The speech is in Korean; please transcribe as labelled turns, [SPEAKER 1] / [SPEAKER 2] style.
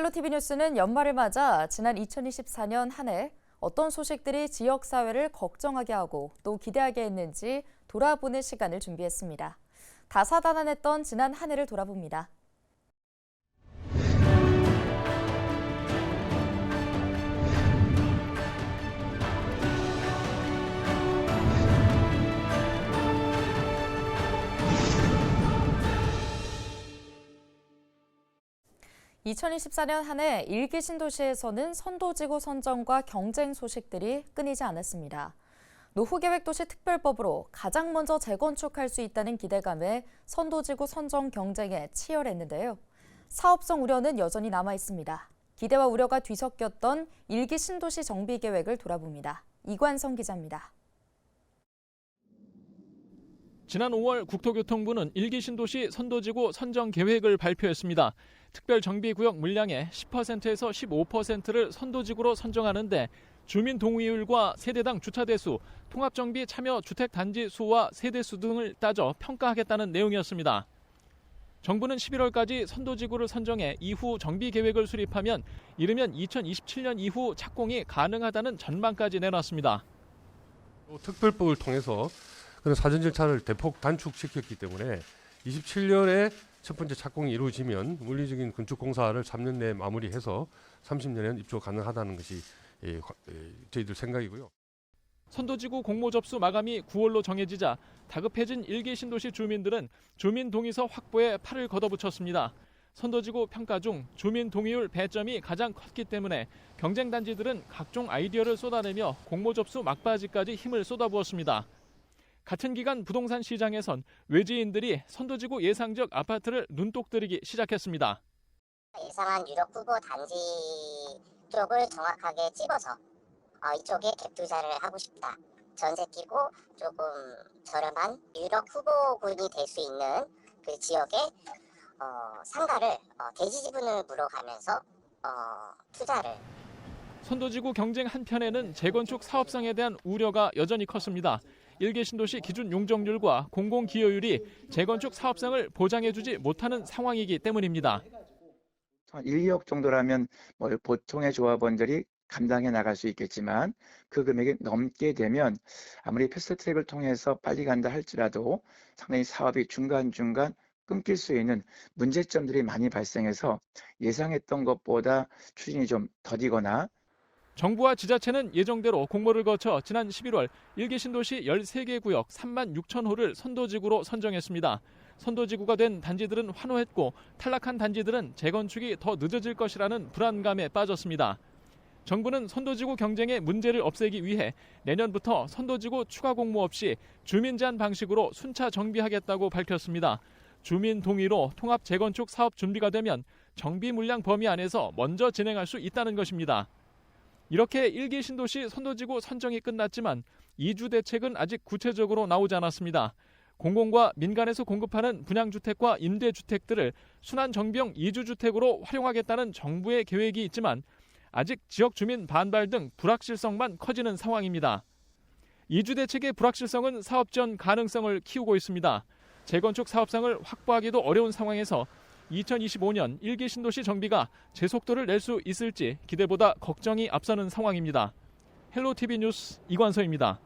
[SPEAKER 1] 헬로티비 뉴스는 연말을 맞아 지난 2024년 한 해 어떤 소식들이 지역사회를 걱정하게 하고 또 기대하게 했는지 돌아보는 시간을 준비했습니다. 다사다난했던 지난 한 해를 돌아봅니다. 2024년 한 해 일기 신도시에서는 선도지구 선정과 경쟁 소식들이 끊이지 않았습니다. 노후계획도시 특별법으로 가장 먼저 재건축할 수 있다는 기대감에 선도지구 선정 경쟁에 치열했는데요. 사업성 우려는 여전히 남아 있습니다. 기대와 우려가 뒤섞였던 일기 신도시 정비 계획을 돌아봅니다. 이관성 기자입니다.
[SPEAKER 2] 지난 5월 국토교통부는 일기 신도시 선도지구 선정 계획을 발표했습니다. 특별정비구역 물량의 10%에서 15%를 선도지구로 선정하는데 주민 동의율과 세대당 주차 대수, 통합정비 참여 주택단지 수와 세대수 등을 따져 평가하겠다는 내용이었습니다. 정부는 11월까지 선도지구를 선정해 이후 정비 계획을 수립하면 이르면 2027년 이후 착공이 가능하다는 전망까지 내놨습니다.
[SPEAKER 3] 특별법을 통해서 그런 사전 절차를 대폭 단축시켰기 때문에 27년에 첫 번째 착공이 이루어지면 물리적인 건축 공사를 3년 내에 마무리해서 30년에는 입주 가능하다는 것이 저희들 생각이고요.
[SPEAKER 2] 선도지구 공모 접수 마감이 9월로 정해지자 다급해진 일기 신도시 주민들은 주민 동의서 확보에 팔을 걷어붙였습니다. 선도지구 평가 중 주민 동의율 배점이 가장 컸기 때문에 경쟁 단지들은 각종 아이디어를 쏟아내며 공모 접수 막바지까지 힘을 쏟아부었습니다. 같은 기간 부동산 시장에선 외지인들이 선도지구 예상적 아파트를 눈독 들이기 시작했습니다.
[SPEAKER 4] 예상한 유력 후보 단지 쪽을 정확하게 찝어서 이쪽에 갭 투자를 하고 싶다. 전세 끼고 조금 저렴한 유력 후보군이 될 수 있는 그 지역의 상가를 대지 지분을 물어가면서 투자를.
[SPEAKER 2] 선도지구 경쟁 한편에는 재건축 사업성에 대한 우려가 여전히 컸습니다. 일개 신도시 기준 용적률과 공공기여율이 재건축 사업성을 보장해주지 못하는 상황이기 때문입니다.
[SPEAKER 5] 1, 2억 정도라면 보통의 조합원들이 감당해 나갈 수 있겠지만 그 금액이 넘게 되면 아무리 패스트트랙을 통해서 빨리 간다 할지라도 상당히 사업이 중간중간 끊길 수 있는 문제점들이 많이 발생해서 예상했던 것보다 추진이 좀 더디거나
[SPEAKER 2] 정부와 지자체는 예정대로 공모를 거쳐 지난 11월 일기 신도시 13개 구역 3만 6천 호를 선도지구로 선정했습니다. 선도지구가 된 단지들은 환호했고 탈락한 단지들은 재건축이 더 늦어질 것이라는 불안감에 빠졌습니다. 정부는 선도지구 경쟁의 문제를 없애기 위해 내년부터 선도지구 추가 공모 없이 주민 제한 방식으로 순차 정비하겠다고 밝혔습니다. 주민 동의로 통합 재건축 사업 준비가 되면 정비 물량 범위 안에서 먼저 진행할 수 있다는 것입니다. 이렇게 일기 신도시 선도지구 선정이 끝났지만 이주 대책은 아직 구체적으로 나오지 않았습니다. 공공과 민간에서 공급하는 분양주택과 임대주택들을 순환정비형 이주주택으로 활용하겠다는 정부의 계획이 있지만 아직 지역 주민 반발 등 불확실성만 커지는 상황입니다. 이주 대책의 불확실성은 사업 지원 가능성을 키우고 있습니다. 재건축 사업성을 확보하기도 어려운 상황에서 2025년 일기 신도시 정비가 제속도를 낼 수 있을지 기대보다 걱정이 앞서는 상황입니다. 헬로티비 뉴스 이관서입니다.